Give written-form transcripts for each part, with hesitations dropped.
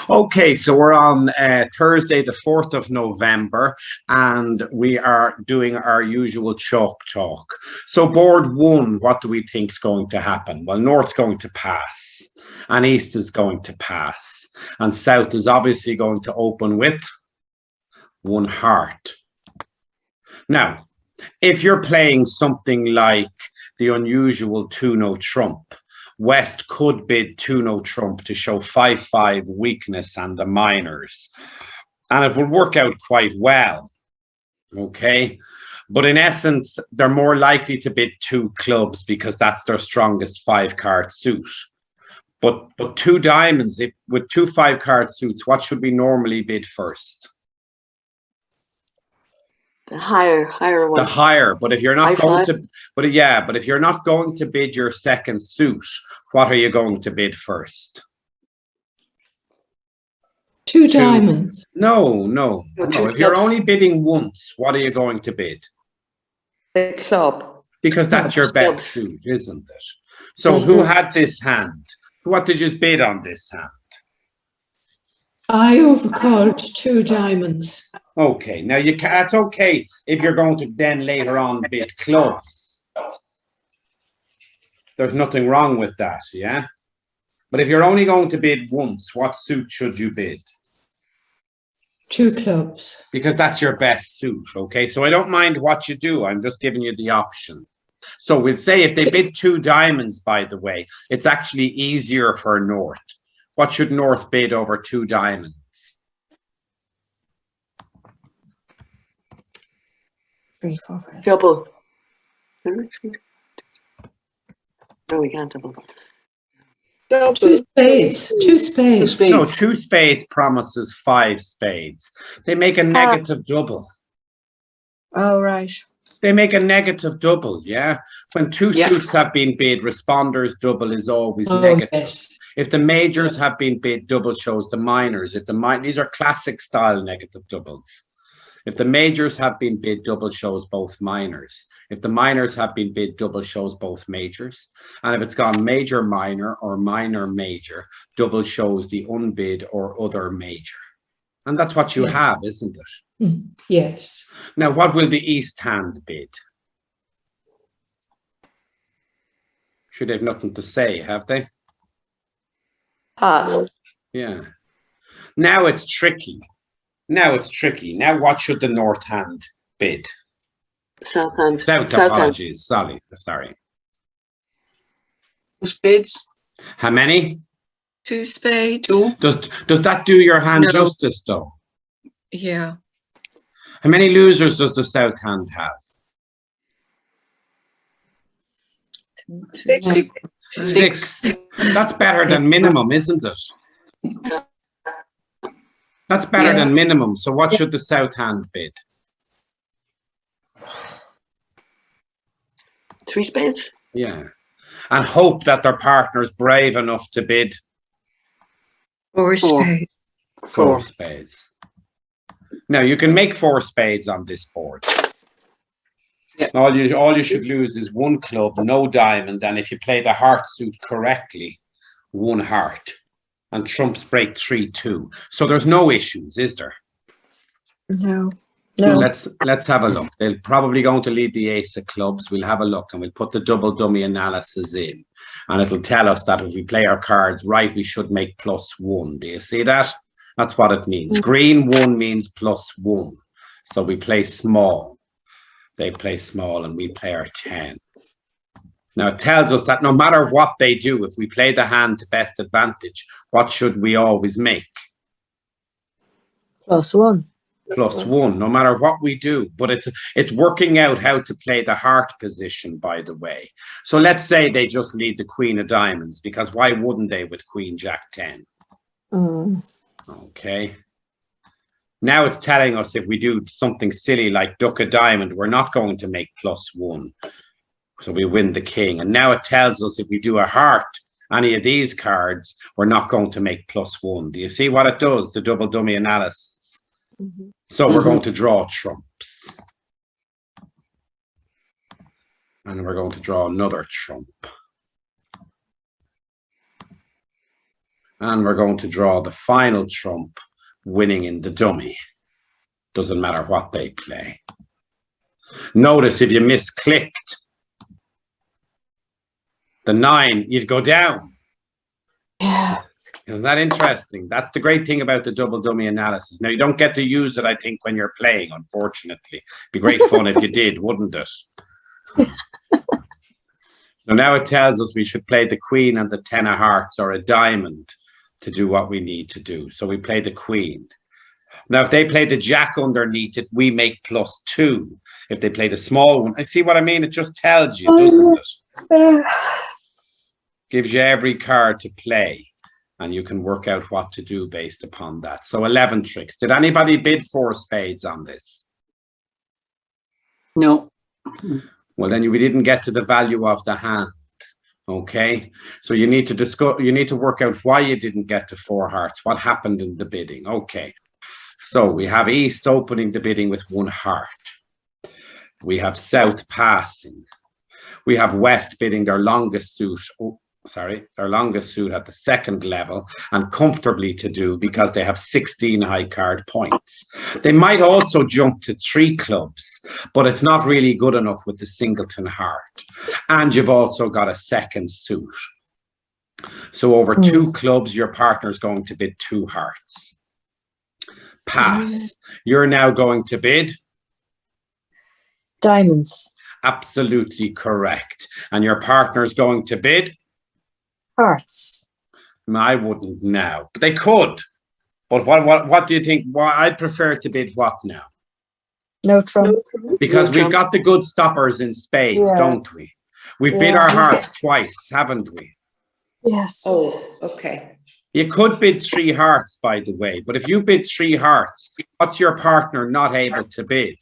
Okay, so we're on Thursday, the 4th of November, and we are doing our usual chalk talk. So, board one, what do we think is going to happen? Well, North's going to pass, and East is going to pass, and South is obviously going to open with one heart. Now, if you're playing something like the unusual 2-no trump, West could bid 2-no trump to show 5-5 weakness and the minors. And it would work out quite well. Okay. But in essence, they're more likely to bid two clubs because that's their strongest 5-card suit. But two diamonds, with two 5-card suits, what should we normally bid first? The higher one. The higher, but if you're not High going five. to, but if you're not going to bid your second suit, what are you going to bid first? Two diamonds. No. No, two If you're clubs. only bidding once, what are you going to bid? The club. Because that's your best Clubs. suit, isn't it? So who had this hand? What did you bid on this hand? I overcalled two diamonds. Okay, now you can. That's okay if you're going to then later on bid clubs. There's nothing wrong with that, yeah. But if you're only going to bid once, what suit should you bid? Two clubs. Because that's your best suit, okay? So I don't mind what you do. I'm just giving you the option. So we'll say if they bid two diamonds, by the way, it's actually easier for North. What should North bid over two diamonds? Three, four, five. Double. No, we can't double. Two spades. Two spades. No, two spades promises 5 spades. They make a negative double. Oh, right. They make a negative double, yeah? When two suits have been bid, responders double is always negative. Yes. If the majors have been bid, double shows the minors. If these are classic style negative doubles. If the majors have been bid, double shows both minors. If the minors have been bid, double shows both majors. And if it's gone major minor or minor major, double shows the unbid or other major. And that's what you have, isn't it? Yes. Now, what will the East hand bid? Should have nothing to say, have they? Pass. Yeah. Now it's tricky. Now what should the North hand bid? South hand. South, South hand. apologies. Sorry. Two spades. How many? Two spades. Does that do your hand No. justice, though? Yeah. How many losers does the South hand have? Six. That's better than minimum, isn't it? That's better than minimum. So what should the South hand bid? Three spades. Yeah. And hope that their partner's brave enough to bid Four spades. 4 spades. Now you can make 4 spades on this board. Yeah. All you should lose is one club, no diamond, and if you play the heart suit correctly, one heart. And trumps break 3-2. So there's no issues, is there? No. No. Let's have a look. They're probably going to lead the ace of clubs. We'll have a look and we'll put the double dummy analysis in. And it'll tell us that if we play our cards right, we should make +1. Do you see that? That's what it means. Green 1 means +1. So we play small. They play small and we play our 10. Now it tells us that no matter what they do, if we play the hand to best advantage, what should we always make? +1. +1, no matter what we do. But it's working out how to play the heart position, by the way. So let's say they just lead the Queen of Diamonds, because why wouldn't they with Queen Jack 10? Okay. Now it's telling us if we do something silly like Duck of Diamond, we're not going to make +1. So we win the king. And now it tells us if we do a heart, any of these cards, we're not going to make +1. Do you see what it does, the double dummy analysis? So we're going to draw trumps. And we're going to draw another trump. And we're going to draw the final trump, winning in the dummy. Doesn't matter what they play. Notice if you misclicked the 9, you'd go down. Yeah. Isn't that interesting? That's the great thing about the double dummy analysis. Now, you don't get to use it, I think, when you're playing, unfortunately. It'd be great fun if you did, wouldn't it? So now it tells us we should play the queen and the 10 of hearts or a diamond to do what we need to do. So we play the queen. Now, if they play the jack underneath it, we make +2. If they play the small one, I see what I mean? It just tells you, doesn't it? Gives you every card to play, and you can work out what to do based upon that. So 11 tricks. Did anybody bid 4 spades on this? No. Well, then we didn't get to the value of the hand. Okay, so you need to discuss. You need to work out why you didn't get to 4 hearts. What happened in the bidding? Okay, so we have East opening the bidding with 1 heart. We have South passing. We have West bidding their longest suit. Oh, sorry, their longest suit at the 2nd level, and comfortably to do because they have 16 high card points. They might also jump to 3 clubs, but it's not really good enough with the singleton heart. And you've also got a 2nd suit. So over 2 clubs, your partner's going to bid 2 hearts. Pass. You're now going to bid? Diamonds. Absolutely correct. And your partner's going to bid? Hearts. I wouldn't now, but they could. But what do you think? Well, I'd prefer to bid what now? No trump. Because No we've trump. got the good stoppers in spades, Yeah. don't we? We've bid Yeah. our hearts twice, haven't we? Yes. Oh, okay. You could bid 3 hearts, by the way, but if you bid 3 hearts, what's your partner not able to bid?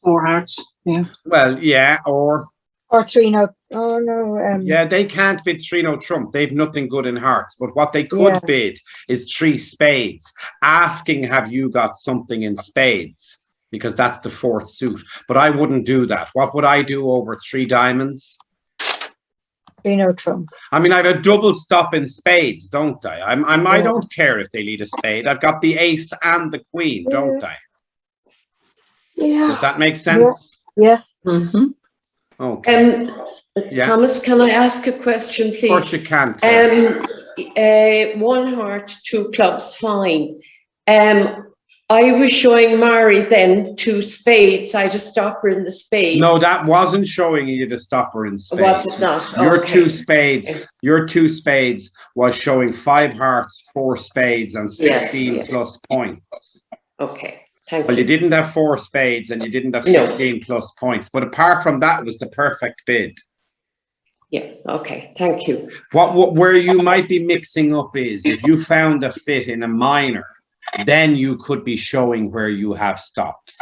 4 hearts. Yeah. Well, yeah, or Or 3 no. Oh no. yeah, they can't bid 3 no trump. They've nothing good in hearts. But what they could Yeah. bid is 3 spades, asking, have you got something in spades? Because that's the 4th suit. But I wouldn't do that. What would I do over 3 diamonds? 3 no trump. I mean, I have a double stop in spades, don't I? I Yeah. don't care if they lead a spade. I've got the ace and the queen, don't I? Does Yeah. that make sense? Yes. Mm-hmm. Okay. Yeah. Thomas, can I ask a question, Of course please? you can. Claire. 1 heart, 2 clubs, fine. I was showing Mary then 2 spades. I just stopper in the spades. No, that wasn't showing you the stopper in spades. Was it not? Your Okay. 2 spades, your 2 spades was showing 5 hearts, 4 spades, and 16 Yes. plus points. Okay, thank Well, you you. didn't have 4 spades and you didn't have No. 16 plus points. But apart from that, it was the perfect bid. Yeah, okay, thank you. Where you might be mixing up is if you found a fit in a minor, then you could be showing where you have stops.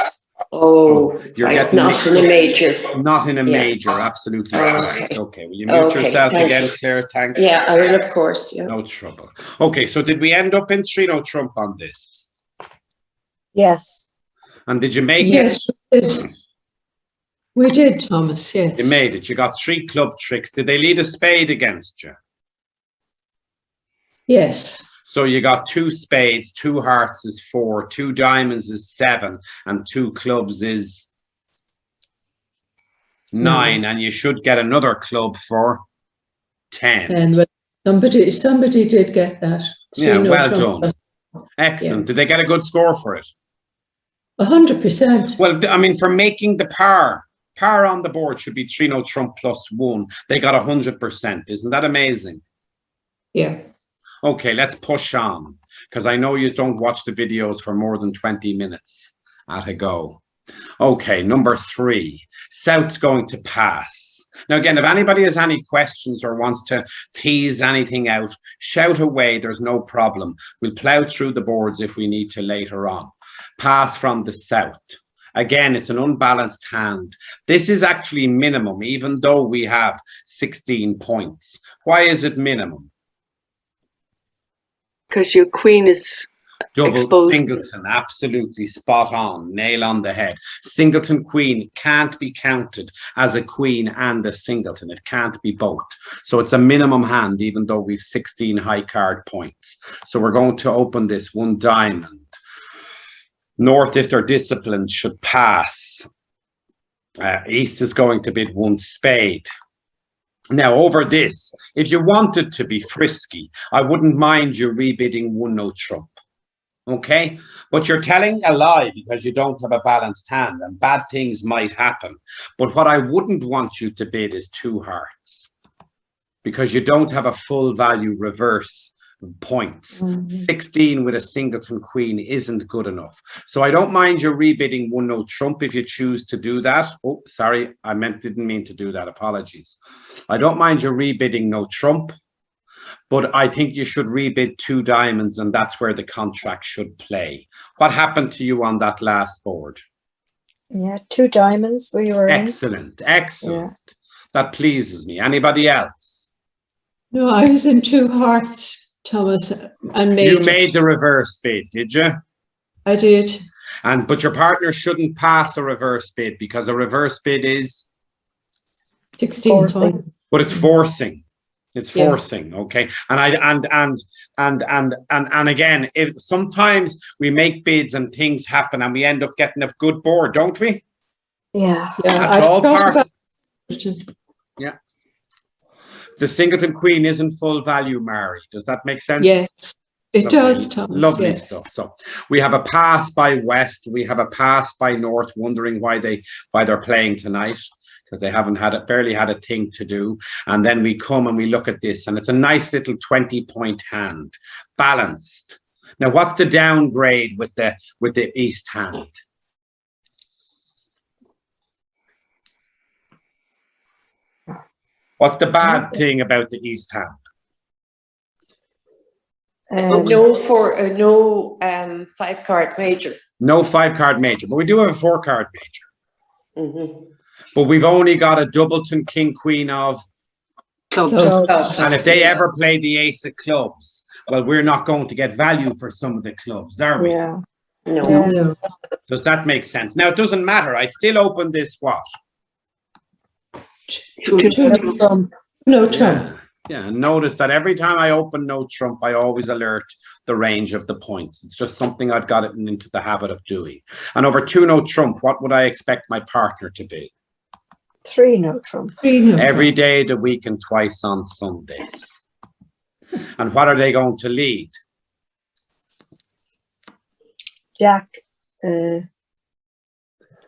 Oh, You're right, getting not mixed in a up. major. Not in a Yeah. major, absolutely Oh, correct. okay. Okay, will you mute Okay, yourself thank again, you. Claire? Thanks. Yeah, I will, of course, yeah. No trouble. Okay, so did we end up in 3 no trump on this? Yes. And did you make Yes, it? we did. We did, Thomas, yes. You made it. You got 3 club tricks. Did they lead a spade against you? Yes. So you got 2 spades, 2 hearts is 4, 2 diamonds is 7, and 2 clubs is 9, and you should get another club for 10. And well, somebody did get that. Yeah, 3 no well trump, done. Excellent. Yeah. Did they get a good score for it? 100%. Well, I mean, for making the par on the board should be 3 no trump plus 1. They got 100%. Isn't that amazing? Yeah. Okay, let's push on, because I know you don't watch the videos for more than 20 minutes at a go. Okay, number 3. South's going to pass. Now, again, if anybody has any questions or wants to tease anything out, shout away. There's no problem. We'll plow through the boards if we need to later on. Pass from the South. Again, it's an unbalanced hand. This is actually minimum, even though we have 16 points. Why is it minimum? Because your queen is Double Exposed. singleton, absolutely spot on, nail on the head. Singleton queen can't be counted as a queen and a singleton. It can't be both. So it's a minimum hand, even though we've 16 high card points. So we're going to open this one diamond. North, if they're disciplined, should pass. East is going to bid one spade. Now, over this, if you wanted to be frisky, I wouldn't mind you rebidding one no trump. Okay, but you're telling a lie because you don't have a balanced hand and bad things might happen. But what I wouldn't want you to bid is two hearts because you don't have a full value reverse points. 16 with a singleton queen isn't good enough. So I don't mind you rebidding one no trump if you choose to do that. Oh, sorry, didn't mean to do that. Apologies. I don't mind you rebidding no trump. But I think you should rebid two diamonds, and that's where the contract should play. What happened to you on that last board? Yeah, two diamonds we were in. Excellent, excellent. That pleases me. Anybody else? No, I was in two hearts, Thomas, and made You it. made the reverse bid, did you? I did. But your partner shouldn't pass a reverse bid because a reverse bid is, 16 Forcing. points. but it's forcing. It's Yeah. forcing, okay. And again, if sometimes we make bids and things happen and we end up getting a good board, don't we? Yeah. Yeah, That's all thought part- about it. The singleton queen isn't full value, Mary. Does that make sense? Yes, it Lovely, does, Thomas. Lovely yes. stuff. So we have a pass by West. We have a pass by North, wondering why they're playing tonight, because they haven't barely had a thing to do. And then we come and we look at this, and it's a nice little 20-point hand, balanced. Now, what's the downgrade with the East hand? What's the bad thing about the East hand? No 5-card major. No 5-card major, but we do have a 4-card major. Mhm. But we've only got a doubleton king queen of, Clubs. Clubs. and if they ever play the ace of clubs, well, we're not going to get value for some of the clubs, are we? Yeah. No. Yeah. No. Does that make sense? Now, it doesn't matter. I still open this what? Two. No trump. Yeah, and notice that every time I open no trump, I always alert the range of the points. It's just something I've gotten into the habit of doing. And over two no trump, what would I expect my partner to be? Three no trump. Three no Every trump. day of the week and twice on Sundays. And what are they going to lead? Jack. Oh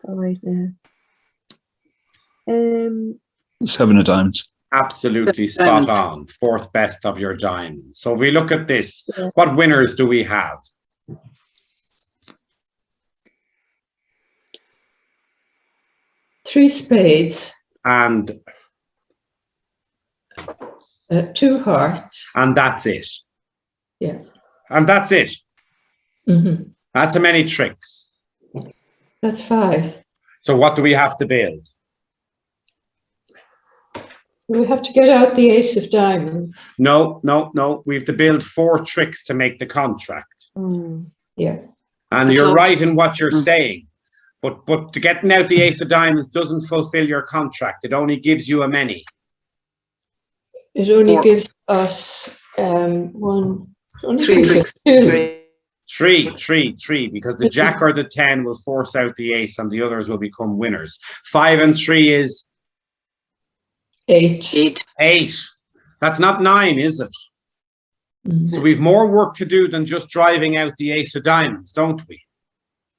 wait, no. 7 of diamonds. Absolutely spot Diamonds. on. Fourth best of your diamonds. So if we look at this, Yeah. what winners do we have? Three spades, And two hearts. that's it. Yeah. And that's it. Mhm. That's how many tricks. That's 5. So what do we have to build? We have to get out the ace of diamonds. No. We have to build 4 tricks to make the contract. Yeah. And The you're clubs. right in what you're Mm. saying. But to getting out the ace of diamonds doesn't fulfill your contract. It only gives you a many. It only Four. gives us only Three gives us tricks. 2. Three, because the jack or the 10 will force out the ace and the others will become winners. 5 and 3 is 8. 8. 8. That's not 9, is it? Mhm. So we've more work to do than just driving out the ace of diamonds, don't we?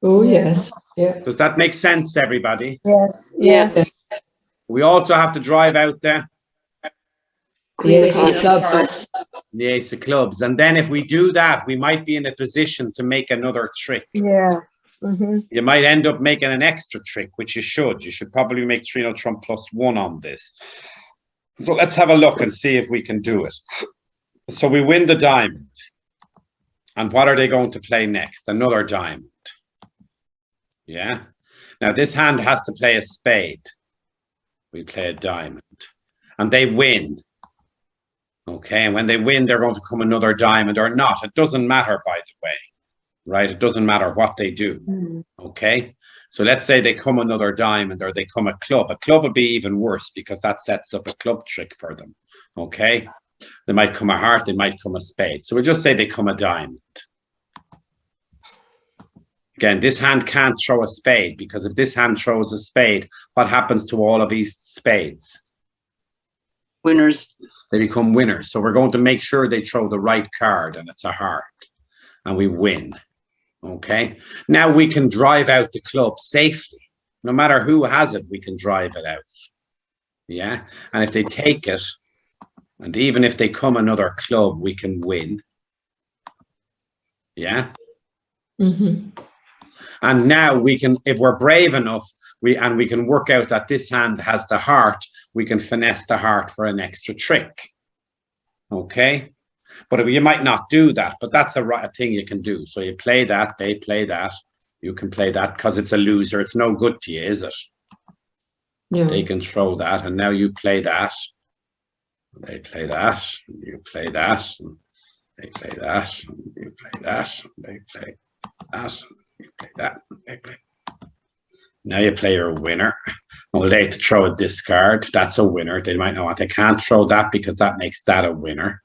Oh, Yeah. yes. Yeah. Does that make sense, everybody? Yes. Yes. Yes. We also have to drive out the The ace of clubs. ace of clubs. And then if we do that, we might be in a position to make another trick. Yeah. Mm-hmm. You might end up making an extra trick, which you should. You should probably make 3 no trump plus 1 on this. So let's have a look and see if we can do it. So we win the diamond. And what are they going to play next? Another diamond. Yeah. Now this hand has to play a spade. We play a diamond. And they win. Okay, and when they win, they're going to come another diamond or not. It doesn't matter, by the way. right? It doesn't matter what they do. Mm. Okay. So let's say they come another diamond or they come a club. A club would be even worse because that sets up a club trick for them. Okay. They might come a heart, they might come a spade. So we'll just say they come a diamond. Again, this hand can't throw a spade because if this hand throws a spade, what happens to all of these spades? Winners. They become winners. So we're going to make sure they throw the right card and it's a heart and we win. Okay. Now we can drive out the club safely. No matter who has it, we can drive it out. Yeah. And if they take it, and even if they come another club, we can win. Yeah. Mhm. And now we can, if we're brave enough, we can work out that this hand has the heart, we can finesse the heart for an extra trick. Okay. But you might not do that, but that's a thing you can do. So you play that, they play that, you can play that because it's a loser. It's no good to you, is it? Yeah. They can throw that, and now you play that. They play that, and you play that, and they play that, and you play that, and they play that, and you play that, and they play. Now you play your winner. Well, they have to throw a discard. That's a winner. They might know they can't throw that because that makes that a winner.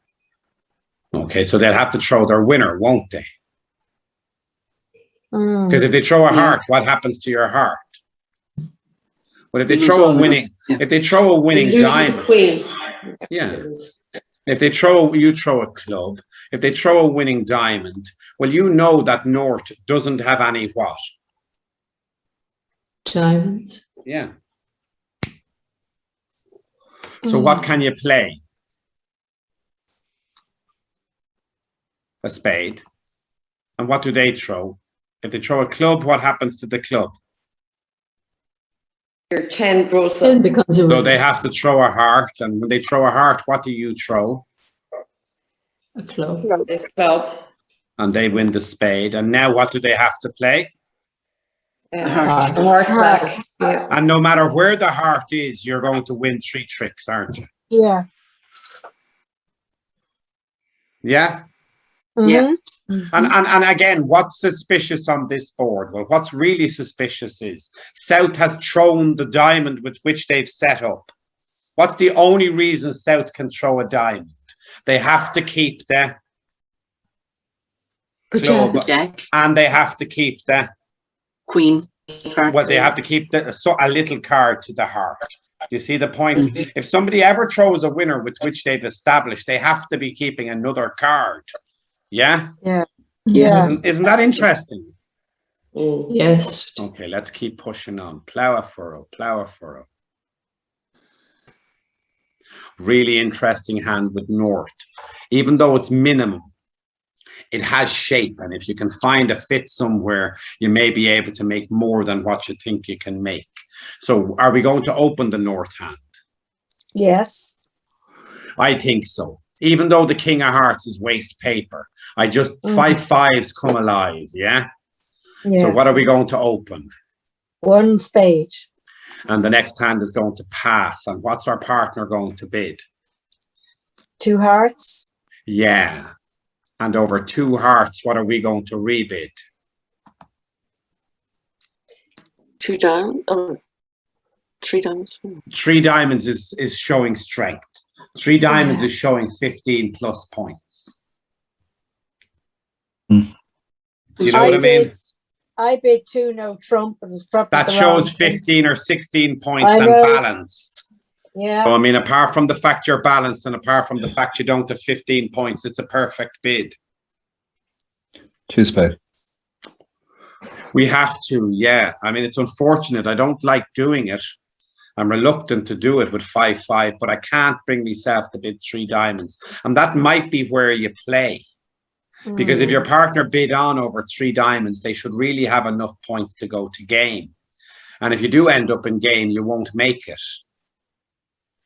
Okay, so they'll have to throw their winner, won't they? Mm. Because if they throw a Yeah. heart, what happens to your heart? Well, if they You lose throw all a the- winning, yeah. if they throw a We winning lose the diamond, queen. yeah. If they throw, you throw a club. If they throw a winning diamond, well, you know that North doesn't have any what? Diamonds. Yeah. So what can you play? A spade. And what do they throw? If they throw a club, what happens to the club? Your 10 grows Then up. becomes a So winner. they have to throw a heart. And when they throw a heart, what do you throw? A club. The club. And they win the spade. And now what do they have to play? Heart. Heart back. Yeah. And no matter where the heart is, you're going to win 3 tricks, aren't you? Yeah. Yeah? Yeah. Mhm. And again, what's suspicious on this board? Well, what's really suspicious is South has thrown the diamond with which they've set up. What's the only reason South can throw a diamond? They have to keep the The club jack. Jack. and they have to keep the, Queen. well, they have to keep a little card to the heart. You see the point? If somebody ever throws a winner with which they've established, they have to be keeping another card. Yeah? Yeah. Isn't that interesting? Mm. Yes. Okay, let's keep pushing on. Plough a furrow, plough a furrow. Really interesting hand with North. Even though it's minimum, it has shape. And if you can find a fit somewhere, you may be able to make more than what you think you can make. So are we going to open the North hand? Yes. I think so. Even though the King of Hearts is waste paper, I just 5 5s come alive. Yeah. Yeah. So what are we going to open? 1 spade. And the next hand is going to pass. And what's our partner going to bid? 2 hearts. Yeah. And over 2 hearts, what are we going to rebid? 2 diamonds. Oh, 3 diamonds. 3 diamonds is showing strength. 3 diamonds Yeah. is showing 15 plus points. Hmm. Do you know what I mean? I bid 2 no trump. It was probably That the shows wrong thing. 15 or 16 points I and know. balanced. Yeah. So, I mean, apart from the fact you're balanced and apart from the fact you don't have 15 points, it's a perfect bid. 2 spade. We have to, yeah. I mean, it's unfortunate. I don't like doing it. I'm reluctant to do it with 5 5, but I can't bring myself to bid 3 diamonds. And that might be where you play. Because if your partner bid on over 3 diamonds, they should really have enough points to go to game. And if you do end up in game, you won't make it.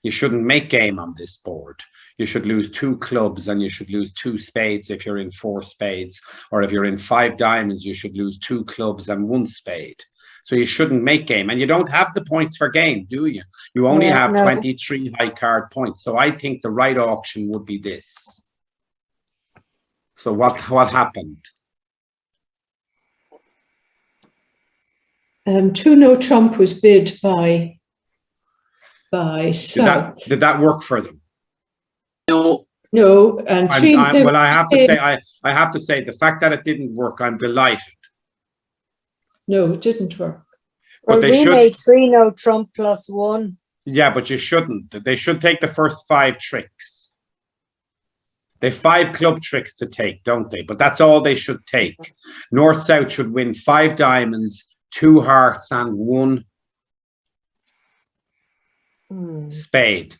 You shouldn't make game on this board. You should lose 2 clubs and you should lose 2 spades if you're in 4 spades. Or if you're in 5 diamonds, you should lose 2 clubs and 1 spade. So you shouldn't make game. And you don't have the points for game, do you? You only Yeah, have no. 23 high card points. So I think the right auction would be this. So what happened? Two no trump was bid by South. Did that work for them? No. No, and three. Well, I have to say, I have to say, the fact that it didn't work, I'm delighted. No, it didn't work. But Well, they we should. made 3 no trump plus 1. Yeah, but you shouldn't. They should take the first 5 tricks. They have 5 club tricks to take, don't they? But that's all they should take. North-South should win 5 diamonds, 2 hearts, and 1 spade.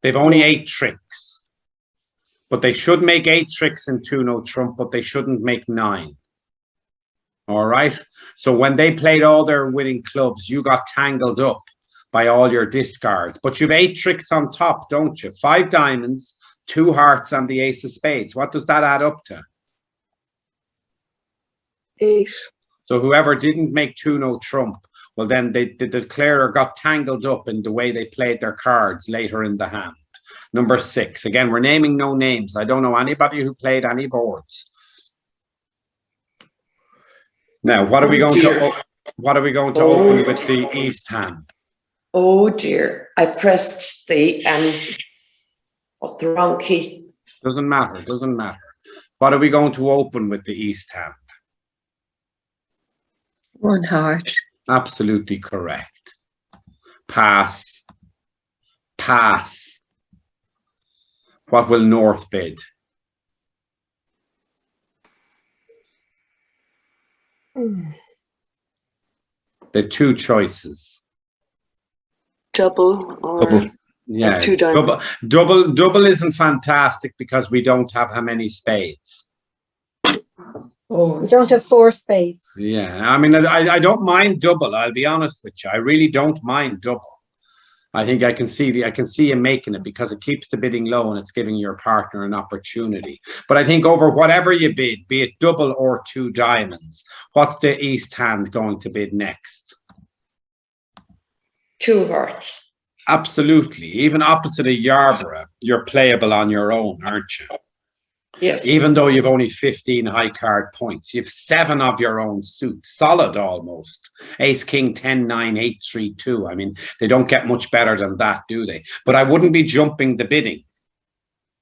They've only Yes. 8 tricks. But they should make 8 tricks in 2 no trump, but they shouldn't make 9. All right? So when they played all their winning clubs, you got tangled up by all your discards. But you've 8 tricks on top, don't you? 5 diamonds, 2 hearts, and the ace of spades. What does that add up to? 8. So whoever didn't make 2 no trump, well, then the declarer got tangled up in the way they played their cards later in the hand. Number 6. Again, we're naming no names. I don't know anybody who played any boards. Now, what are we going to open with the east hand? Oh dear, I pressed the wrong key. Doesn't matter. Doesn't matter. What are we going to open with the east hand? 1 heart. Absolutely correct. Pass. Pass. What will North bid? They've 2 choices. Double or Double. Yeah, 2 diamonds. double isn't fantastic because we don't have how many spades. Oh, We don't have 4 spades. Yeah, I mean, I don't mind double. I'll be honest with you. I really don't mind double. I think I can see you making it because it keeps the bidding low and it's giving your partner an opportunity. But I think over whatever you bid, be it double or 2 diamonds, what's the east hand going to bid next? 2 hearts. Absolutely. Even opposite of Yarborough, you're playable on your own, aren't you? Yes. Even though you've only 15 high card points, you've 7 of your own suit, solid almost. Ace, king, 10, 9, 8, 3, 2. I mean, they don't get much better than that, do they? But I wouldn't be jumping the bidding.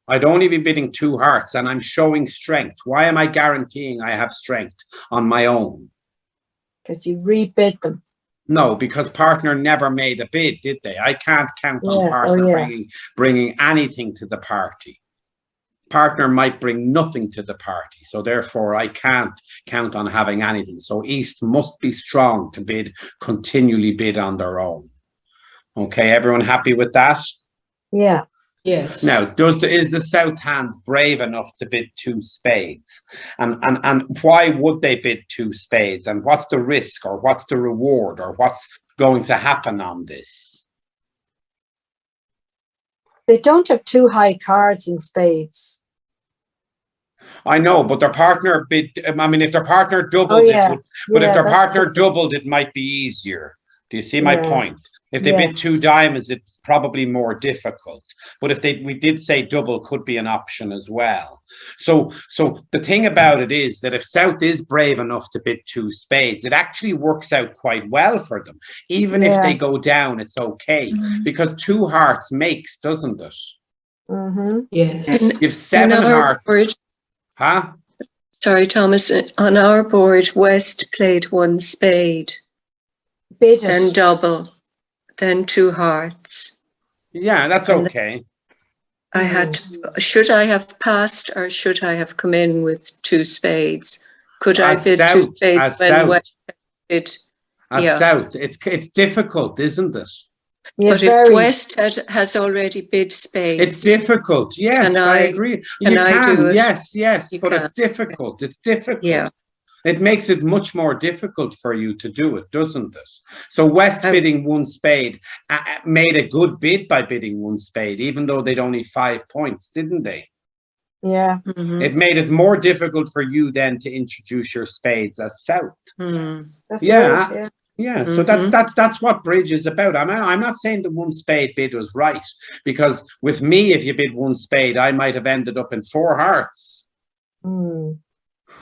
I'd only be bidding 2 hearts and I'm showing strength. Why am I guaranteeing I have strength on my own? Because you rebid them. No, because partner never made a bid, did they? I can't count on Yeah, partner oh, yeah. bringing anything to the party. Partner might bring nothing to the party, so therefore I can't count on having anything. So East must be strong to continually bid on their own. Okay, everyone happy with that? Yeah. yes. Now, is the South hand brave enough to bid 2 spades? And why would they bid 2 spades? And what's the risk or what's the reward or what's going to happen on this? They don't have 2 high cards in spades. I know, but their partner bid. I mean, if their partner doubled, yeah. but if Yeah, their that's partner true. doubled, it might be easier. Do you see my Yeah. point? If they bid Yes. 2 diamonds, it's probably more difficult. But if we did say double could be an option as well. So the thing about it is that if South is brave enough to bid 2 spades, it actually works out quite well for them. Even if Yeah. they go down, it's okay because 2 hearts makes, doesn't it? Mm-hmm. Yes. You've 7 on our hearts, board, huh? sorry, Thomas, on our board, West played 1 spade, Bid then it. double, then 2 hearts. Yeah, that's And- okay. I had, should I have passed or should I have come in with 2 spades? Could I As bid 2 South, spades as when South. West bid? As Yeah. South, it's difficult, isn't it? Yeah, But if very. West has already bid spades. It's difficult. Yes, Can I I- agree. can You I can. do it? Yes, You but can. it's difficult. It's difficult. Yeah. It makes it much more difficult for you to do it, doesn't it? So West Oh. bidding 1 spade made a good bid by bidding 1 spade, even though they'd only 5 points, didn't they? Yeah. Mhm. It made it more difficult for you then to introduce your spades as South. Mm. That's Yeah. right. Yeah. Yeah, so Mhm. that's what bridge is about. I'm not saying the 1 spade bid was right, because with me, if you bid 1 spade, I might have ended up in 4 hearts. Mm.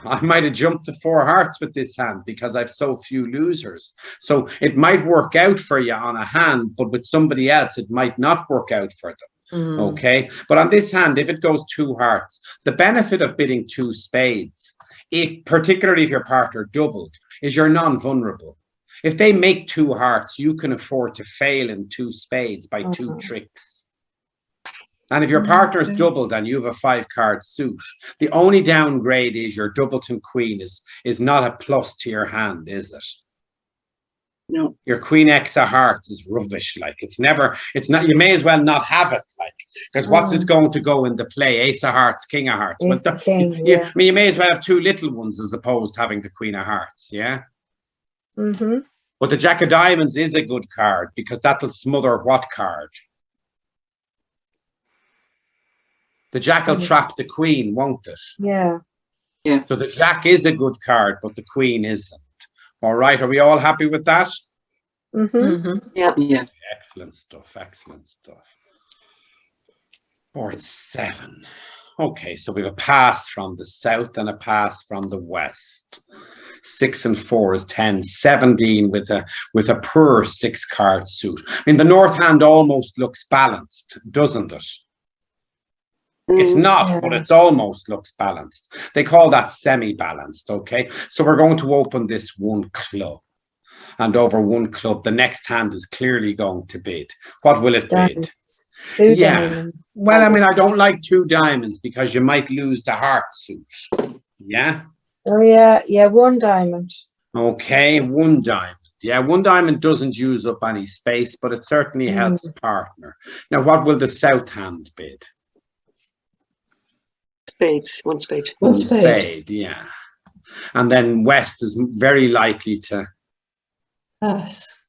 I might have jumped to 4 hearts with this hand because I've so few losers. So it might work out for you on a hand, but with somebody else, it might not work out for them. Mm. Okay. But on this hand, if it goes 2 hearts, the benefit of bidding 2 spades, particularly if your partner doubled, is you're non-vulnerable. If they make 2 hearts, you can afford to fail in 2 spades by 2 tricks. And if your partner's doubled and you have a 5-card suit, the only downgrade is your doubleton queen is not a plus to your hand, is it? No. Your queen X of hearts is rubbish. Like it's not, you may as well not have it, like, because what's it going to go into play? Ace of hearts, king of hearts. Ace Well, of king, you, yeah. I mean, you may as well have 2 little ones as opposed to having the queen of hearts, yeah? Mm-hmm. But the jack of diamonds is a good card because that'll smother what card? The jack will trap the queen, won't it? Yeah. Yeah. So the jack is a good card, but the queen isn't. All right, are we all happy with that? Mm-hmm. Mhm. Yeah. Excellent stuff, excellent stuff. Board 7. Okay, so we have a pass from the south and a pass from the west. 6 and 4 is 10, 17 with a poor 6-card suit. I mean, the north hand almost looks balanced, doesn't it? It's not, but it's almost looks balanced. They call that semi-balanced, okay? So we're going to open this 1 club. And over 1 club, the next hand is clearly going to bid. What will it bid? Diamonds. 2 diamonds. Well, I mean, I don't like 2 diamonds because you might lose the heart suit. Yeah? Oh, yeah. Yeah, 1 diamond. Okay, 1 diamond. Yeah, 1 diamond doesn't use up any space, but it certainly helps partner. Now, what will the south hand bid? Spades, 1 spade. 1 1 spade. spade, yeah. And then west is very likely to Pass.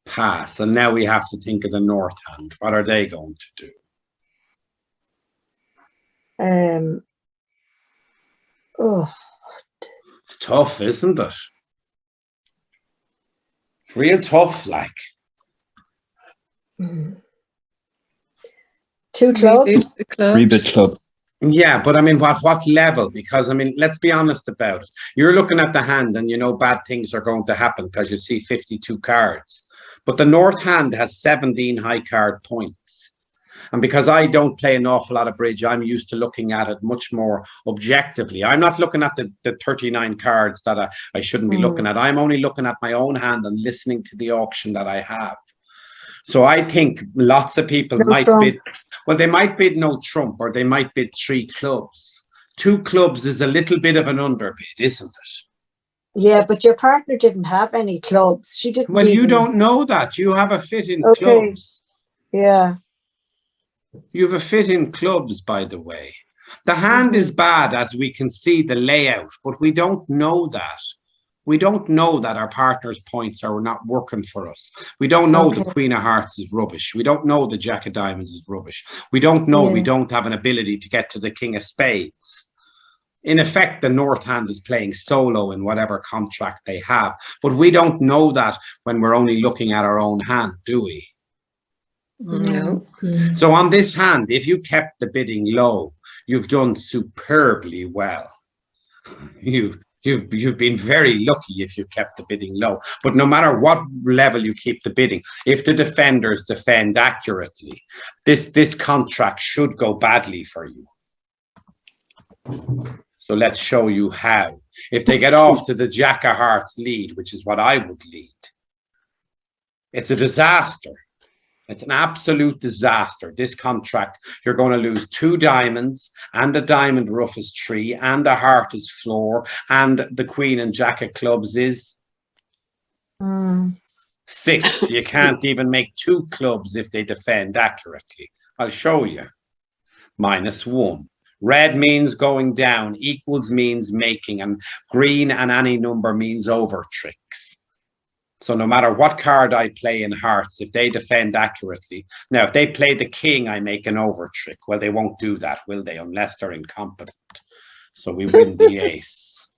pass. And now we have to think of the north hand. What are they going to do? Oh, It's tough, isn't it? Real tough, like. 2 clubs. The clubs. Rebid club. Yeah, but I mean, what level? Because I mean, let's be honest about it. You're looking at the hand and you know bad things are going to happen because you see 52 cards. But the north hand has 17 high card points. And because I don't play an awful lot of bridge, I'm used to looking at it much more objectively. I'm not looking at the 39 cards that I shouldn't be looking at. I'm only looking at my own hand and listening to the auction that I have. So I think lots of people might bid, well, they might bid no trump or they might bid 3 clubs. 2 clubs is a little bit of an underbid, isn't it? Yeah, but your partner didn't have any clubs. She didn't. Well, you even- don't know that. You have a fit in Okay. clubs. Yeah. You have a fit in clubs, by the way. The hand is bad as we can see the layout, but we don't know that. We don't know that our partner's points are not working for us. We don't know the Queen of Hearts is rubbish. We don't know the Jack of Diamonds is rubbish. We don't know we don't have an ability to get to the King of Spades. In effect, the North hand is playing solo in whatever contract they have. But we don't know that when we're only looking at our own hand, do we? No. So on this hand, if you kept the bidding low, you've done superbly well. You've been very lucky if you kept the bidding low. But no matter what level you keep the bidding, if the defenders defend accurately, this contract should go badly for you. So let's show you how. If they get off to the Jack of Hearts lead, which is what I would lead, it's a disaster. It's an absolute disaster. This contract, you're going to lose 2 diamonds and a diamond rough is 3 and a heart is floor and the Queen and Jack of clubs is 6. You can't even make 2 clubs if they defend accurately. I'll show you. -1. Red means going down, equals means making, and green and any number means over tricks. So no matter what card I play in hearts, if they defend accurately, now if they play the king, I make an over trick. Well, they won't do that, will they? Unless they're incompetent. So we win the ace.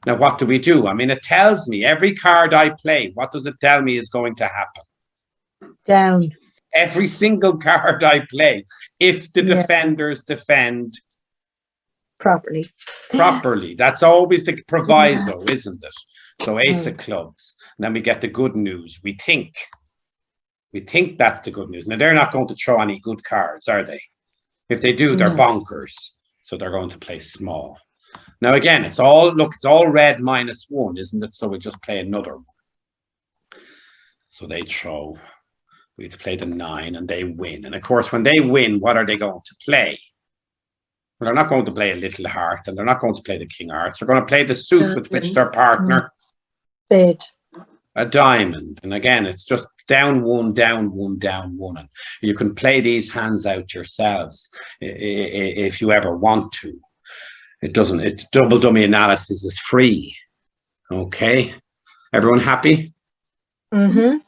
Now, what do we do? I mean, it tells me every card I play, what does it tell me is going to happen? Down. Every single card I play, if the defenders defend properly. properly. That's always the proviso, isn't it? So ace of clubs. And then we get the good news. We think that's the good news. Now they're not going to throw any good cards, are they? If they do, they're bonkers. So they're going to play small. Now again, it's all red -1, isn't it? So we just play another one. So they throw. We have to play the 9 and they win. And of course, when they win, what are they going to play? Well, they're not going to play a little heart and they're not going to play the king hearts. They're going to play the suit with which their partner, Spade. a diamond. And again, it's just down 1, down 1, down 1. And you can play these hands out yourselves if you ever want to. It's double dummy analysis is free. Okay. Everyone happy? Mm-hmm.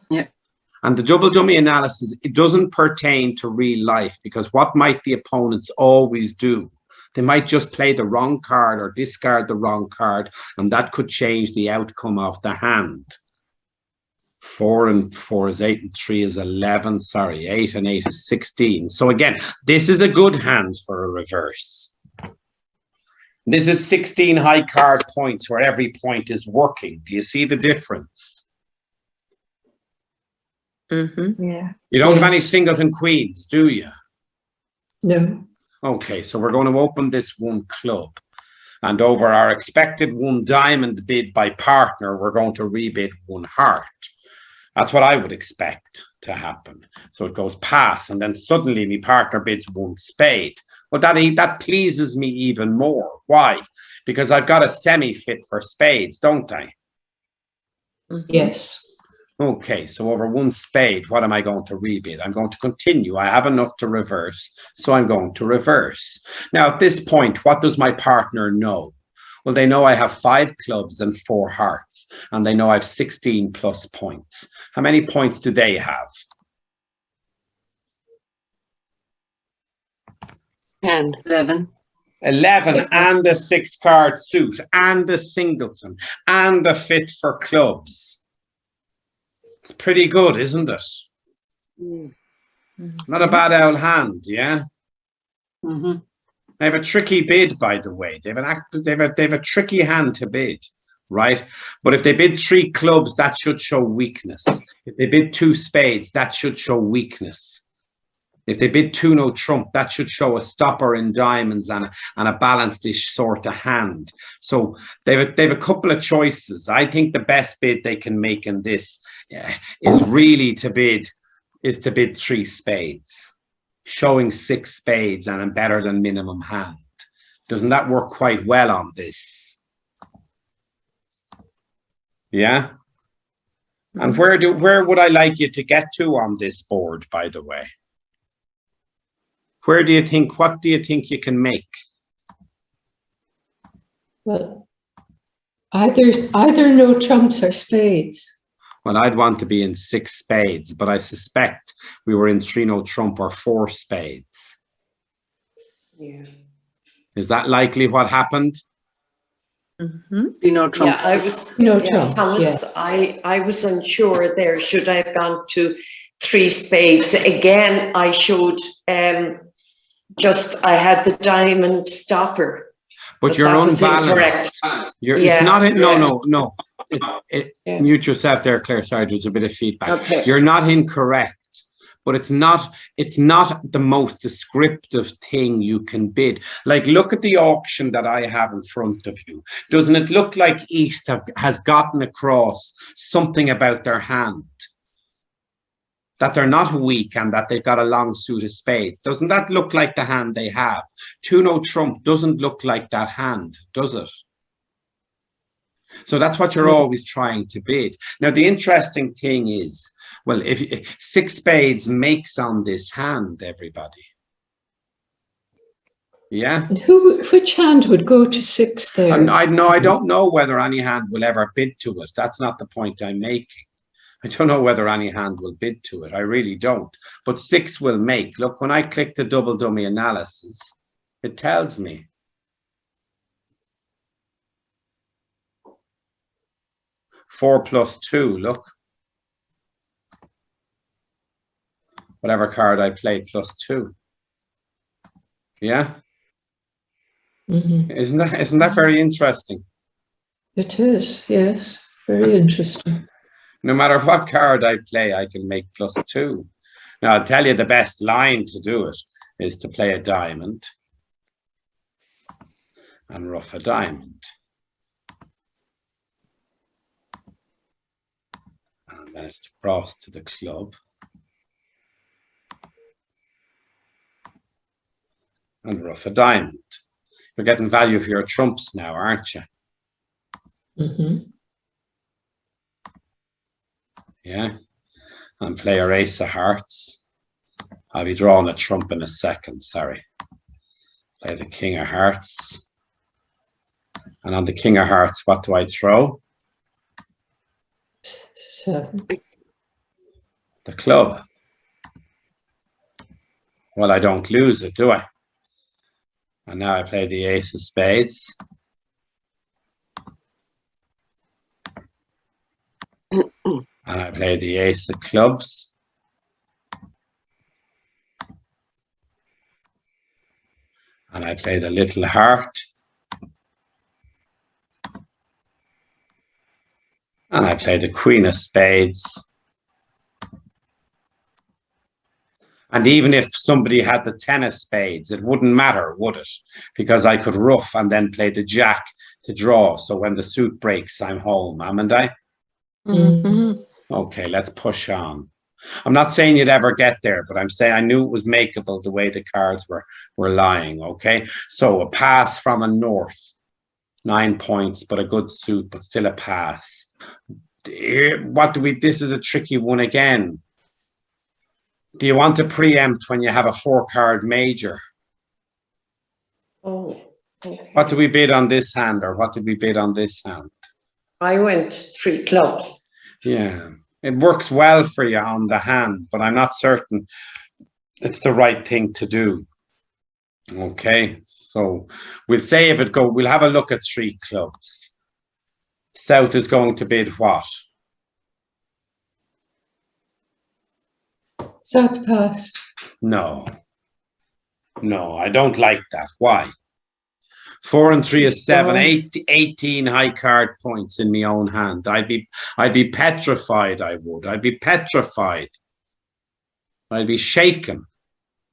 And the double dummy analysis, it doesn't pertain to real life, because what might the opponents always do? They might just play the wrong card or discard the wrong card, and that could change the outcome of the hand. 4 and 4 is 8 and 3 is 11. Sorry, 8 and 8 is 16. So again, this is a good hand for a reverse. This is 16 high card points where every point is working. Do you see the difference? Yeah. You don't have any Yes. singles and queens, do you? No. Okay, so we're going to open this 1 club. And over our expected 1 diamond bid by partner, we're going to rebid 1 heart. That's what I would expect to happen. So it goes pass, and then suddenly my partner bids 1 spade. Well, that pleases me even more. Why? Because I've got a semi-fit for spades, don't I? Yes. Okay, so over 1 spade, what am I going to rebid? I'm going to continue. I have enough to reverse, so I'm going to reverse. Now, at this point, what does my partner know? Well, they know I have 5 clubs and 4 hearts, and they know I have 16 plus points. How many points do they have? 10. 11. 11 and the 6-card suit and the singleton and the fit for clubs. It's pretty good, isn't it? Not a bad old hand, yeah? Mm-hmm. They have a tricky bid, by the way. They have a tricky hand to bid, right? But if they bid 3 clubs, that should show weakness. If they bid 2 spades, that should show weakness. If they bid 2 no trump, that should show a stopper in diamonds and a balanced-ish sort of hand. So they have a couple of choices. I think the best bid they can make in this is really to bid 3 spades, showing 6 spades and a better than minimum hand. Doesn't that work quite well on this? Yeah. And where would I like you to get to on this board, by the way? What do you think you can make? Well, either no trumps or spades. Well, I'd want to be in 6 spades, but I suspect we were in 3 no trump or 4 spades. Yeah. Is that likely what happened? You know, Trump. Yeah, I was. No Yeah, trumps, Thomas, yeah. I was unsure there. Should I have gone to 3 spades? Again, I showed I had the diamond stopper. But you're that was unbalanced. incorrect. It's not in, no. Yeah. Mute yourself there, Claire. Sorry, there's a bit of feedback. Okay. You're not incorrect, but it's not the most descriptive thing you can bid. Like, look at the auction that I have in front of you. Doesn't it look like East has gotten across something about their hand? That they're not weak and that they've got a long suit of spades. Doesn't that look like the hand they have? 2 no trump doesn't look like that hand, does it? So that's what you're always trying to bid. Now, the interesting thing is, well, if 6 spades makes on this hand, everybody. Yeah? And which hand would go to 6 there? And I don't know whether any hand will ever bid to it. That's not the point I'm making. I don't know whether any hand will bid to it. I really don't. But 6 will make. Look, when I click the double dummy analysis, it tells me. Four plus 2, look. Whatever card I played plus 2. Yeah? Mhm. Isn't that very interesting? It is, yes, very interesting. No matter what card I play, I can make +2. Now, I'll tell you the best line to do it is to play a diamond and ruff a diamond. And then it's to cross to the club. And ruff a diamond. You're getting value for your trumps now, aren't you? Mhm. Yeah. And play your ace of hearts. I'll be drawing a trump in a second, sorry. Play the king of hearts. And on the king of hearts, what do I throw? 7. The club. Well, I don't lose it, do I? And now I play the ace of spades. And I play the ace of clubs. And I play the little heart. And I play the queen of spades. And even if somebody had the 10 of spades, it wouldn't matter, would it? Because I could ruff and then play the jack to draw. So when the suit breaks, I'm home, haven't I? Mhm. Okay, let's push on. I'm not saying you'd ever get there, but I'm saying I knew it was makeable the way the cards were lying, okay? So a pass from a north, 9 points, but a good suit, but still a pass. This is a tricky one again. Do you want to preempt when you have a 4-card major? Oh, okay. What do we bid on this hand, or what did we bid on this hand? I went 3 clubs. Yeah, it works well for you on the hand, but I'm not certain it's the right thing to do. Okay, so we'll say we'll have a look at 3 clubs. South is going to bid what? South pass. No, I don't like that. Why? 4 and 3 is 7, 18 high card points in my own hand. I'd be petrified, I would. I'd be petrified. I'd be shaken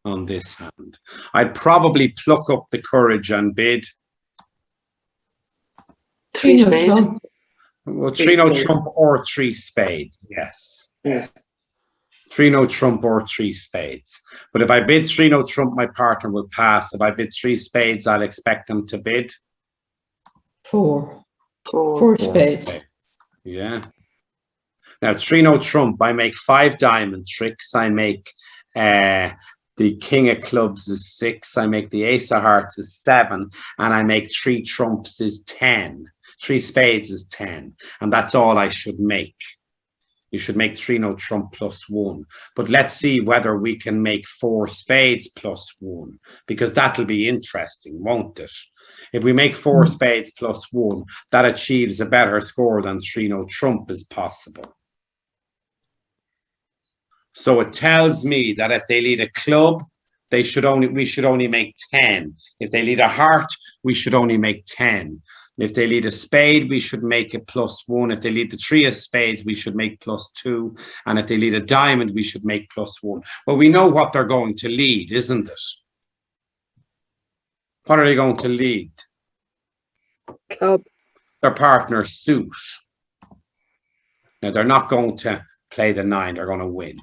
on this hand. I'd probably pluck up the courage and bid. 3 no spades. trump. Well, 3 3 no spades. trump or 3 spades, yes. Yeah. 3 no trump or 3 spades. But if I bid 3 no trump, my partner will pass. If I bid 3 spades, I'll expect them to bid 4. 4. 4 spades. Yeah. Now 3 no trump, I make 5 diamond tricks. I make the king of clubs is 6. I make the ace of hearts is 7, and I make 3 trumps is 10. 3 spades is 10, and that's all I should make. You should make 3 no trump +1. But let's see whether we can make 4 spades +1, because that'll be interesting, won't it? If we make 4 spades +1, that achieves a better score than 3 no trump is possible. So it tells me that if they lead a club, we should only make 10. If they lead a heart, we should only make 10. If they lead a spade, we should make it +1. If they lead the 3 of spades, we should make +2. And if they lead a diamond, we should make +1. Well, we know what they're going to lead, isn't it? What are they going to lead? Club. Their partner suit. Now, they're not going to play the 9. They're going to win.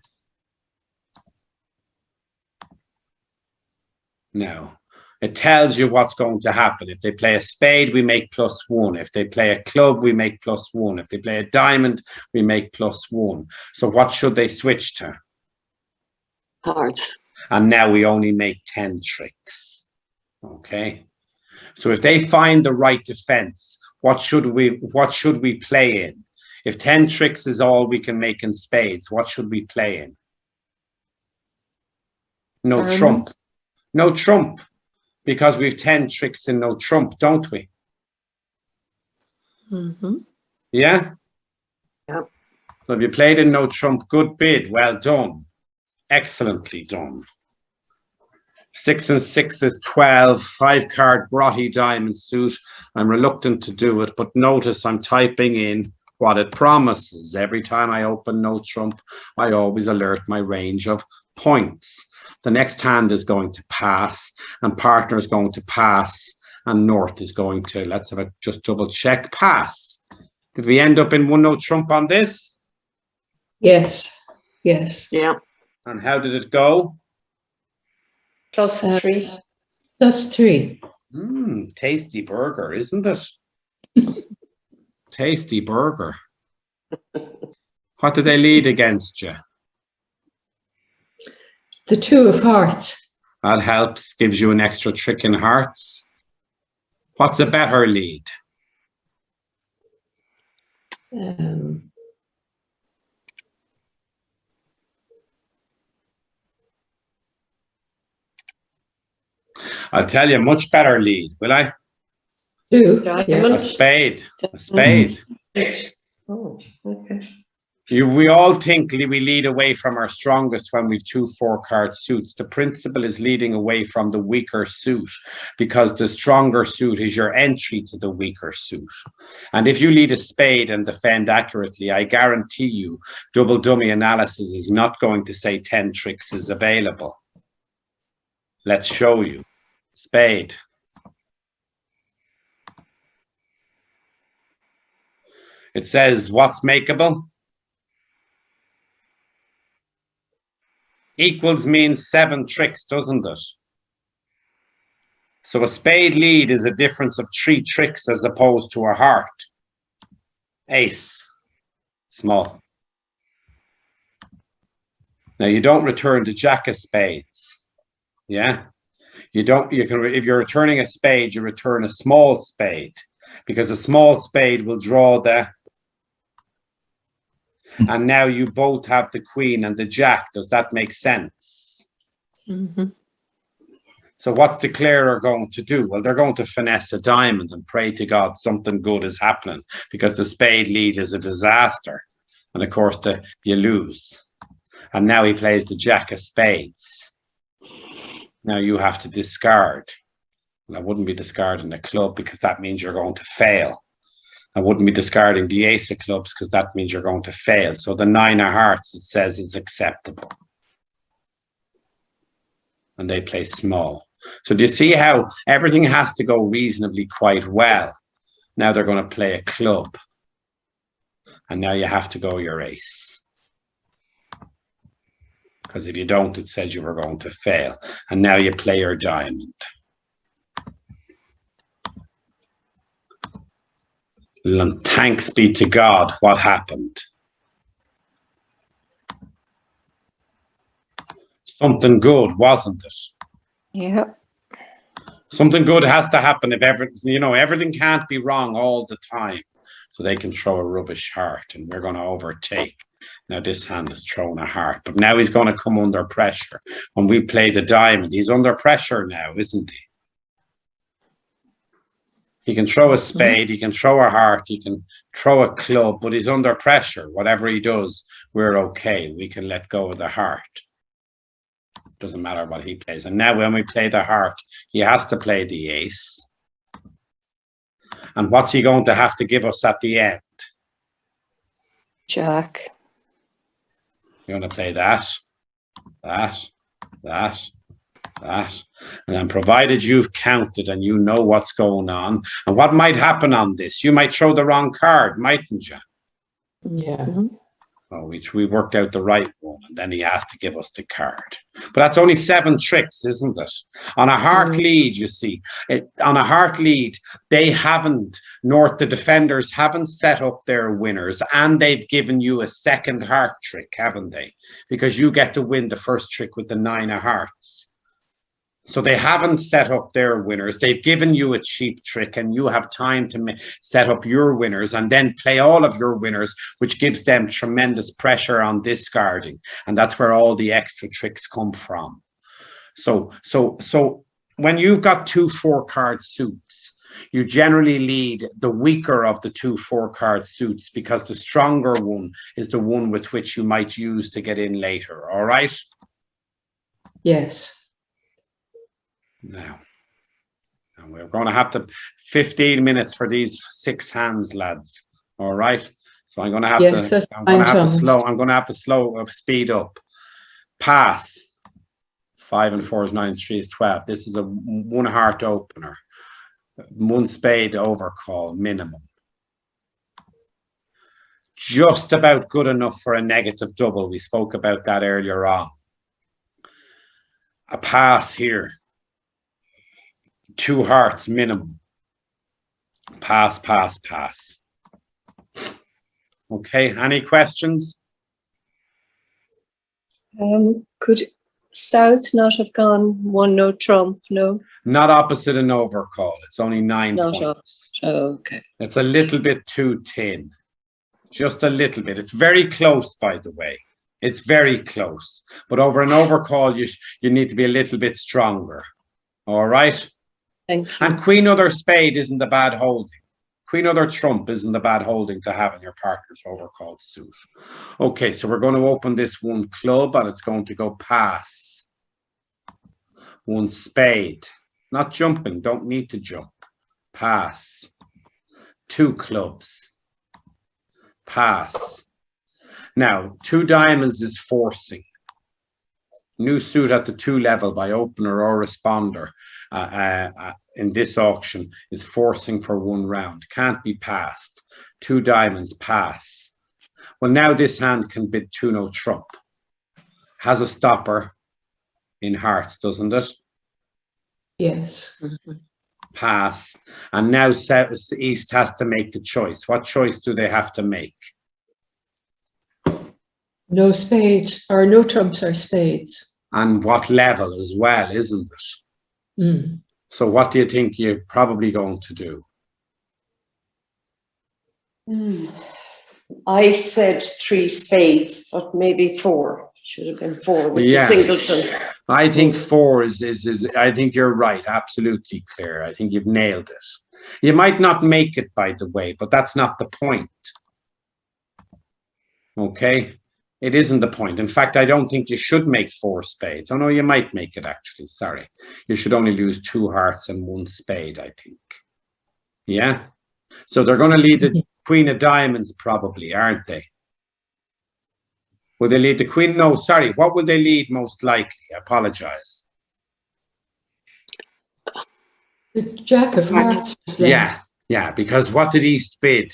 Now, it tells you what's going to happen. If they play a spade, we make +1. If they play a club, we make +1. If they play a diamond, we make +1. So what should they switch to? Hearts. And now we only make 10 tricks. Okay. So if they find the right defense, what should we play in? If 10 tricks is all we can make in spades, what should we play in? No trump. No trump. Because we've 10 tricks in no trump, don't we? Mhm. Yeah? Yep. So if you played in no trump, good bid. Well done. Excellently done. 6 and 6 is 12. 5-card Grotty diamond suit. I'm reluctant to do it, but notice I'm typing in what it promises. Every time I open no trump, I always alert my range of points. The next hand is going to pass, and partner is going to pass, and North is going to, let's have a just double check, pass. Did we end up in 1 no trump on this? Yes, yes. Yeah. And how did it go? +3. +3. Tasty burger, isn't it? Tasty burger. What did they lead against you? The 2 of hearts. That helps, gives you an extra trick in hearts. What's a better lead? I'll tell you, much better lead, will I? 2. Yeah. Diamond. A spade. A spade. Oh, okay. We all think we lead away from our strongest when we've 2 4-card suits. The principle is leading away from the weaker suit, because the stronger suit is your entry to the weaker suit. And if you lead a spade and defend accurately, I guarantee you double dummy analysis is not going to say 10 tricks is available. Let's show you. Spade. It says what's makeable? Equals means 7 tricks, doesn't it? So a spade lead is a difference of 3 tricks as opposed to a heart. Ace, small. Now you don't return the jack of spades. Yeah, you don't. You can, if you're returning a spade, you return a small spade, because a small spade will draw the. And now you both have the queen and the jack. Does that make sense? Mm-hmm. So what's the declarer going to do? Well, they're going to finesse a diamond and pray to God something good is happening, because the spade lead is a disaster. And of course, you lose. And now he plays the jack of spades. Now you have to discard. Well, I wouldn't be discarding the club, because that means you're going to fail. I wouldn't be discarding the ace of clubs, because that means you're going to fail. So the 9 of hearts, it says, is acceptable. And they play small. So do you see how everything has to go reasonably quite well? Now they're going to play a club. And now you have to go your ace. Because if you don't, it says you were going to fail. And now you play your diamond. And thanks be to God, what happened? Something good, wasn't it? Yeah. Something good has to happen if everything can't be wrong all the time. So they can throw a rubbish heart, and we're going to overtake. Now this hand is throwing a heart, but now he's going to come under pressure. When we play the diamond, he's under pressure now, isn't he? He can throw a spade, he can throw a heart, he can throw a club, but he's under pressure. Whatever he does, we're okay. We can let go of the heart. Doesn't matter what he plays. And now when we play the heart, he has to play the ace. And what's he going to have to give us at the end? Jack. You're going to play that. And then provided you've counted and you know what's going on, and what might happen on this, you might throw the wrong card, mightn't you? Yeah. Oh, we worked out the right one, and then he has to give us the card. But that's only 7 tricks, isn't it? On a heart lead, you see, on a heart lead, they haven't, the defenders haven't set up their winners, and they've given you a second heart trick, haven't they? Because you get to win the first trick with the 9 of hearts. So they haven't set up their winners. They've given you a cheap trick, and you have time to set up your winners and then play all of your winners, which gives them tremendous pressure on discarding. And that's where all the extra tricks come from. So when you've got 2 4-card suits, you generally lead the weaker of the 2 4-card suits, because the stronger one is the one with which you might use to get in later. All right? Yes. Now, and we're going to have to 15 minutes for these 6 hands, lads. All right. So I'm going to have Yes, to. that's I'm going to fine, have to Thomas. slow. I'm going to have to slow speed up. Pass. 5 and 4 is 9. 3 is 12. This is a 1 heart opener. 1 spade overcall minimum. Just about good enough for a negative double. We spoke about that earlier on. A pass here. 2 hearts minimum. Pass, pass, pass. Okay, any questions? Could South not have gone 1 no trump? No, Not opposite an overcall. It's only 9 Not points. okay. It's a little bit too thin. Just a little bit. It's very close, by the way. It's very close. But over an overcall, you need to be a little bit stronger. All right? Thank you. And Queen other spade isn't a bad holding. Queen other trump isn't a bad holding to have in your partner's overcalled suit. Okay, so we're going to open this 1 club and it's going to go pass. 1 spade. Not jumping, don't need to jump. Pass. 2 clubs. Pass. Now, 2 diamonds is forcing. New suit at the 2 level by opener or responder in this auction is forcing for 1 round. Can't be passed. 2 diamonds pass. Well, now this hand can bid 2 no trump. Has a stopper in hearts, doesn't it? Yes. Pass. And now East has to make the choice. What choice do they have to make? No spades or no trumps or spades. And what level as well, isn't it? Mm. So what do you think you're probably going to do? I said 3 spades, but maybe 4. Should have been 4 with Yeah. the singleton. I think 4 is I think you're right. Absolutely clear. I think you've nailed it. You might not make it, by the way, but that's not the point. Okay? It isn't the point. In fact, I don't think you should make 4 spades. Oh, no, you might make it, actually. Sorry. You should only lose 2 hearts and 1 spade, I think. Yeah? So they're going to lead the Queen of Diamonds, probably, aren't they? Will they lead the Queen? No, sorry. What will they lead most likely? I apologize. The Jack of Hearts. was there. Yeah, because what did East bid?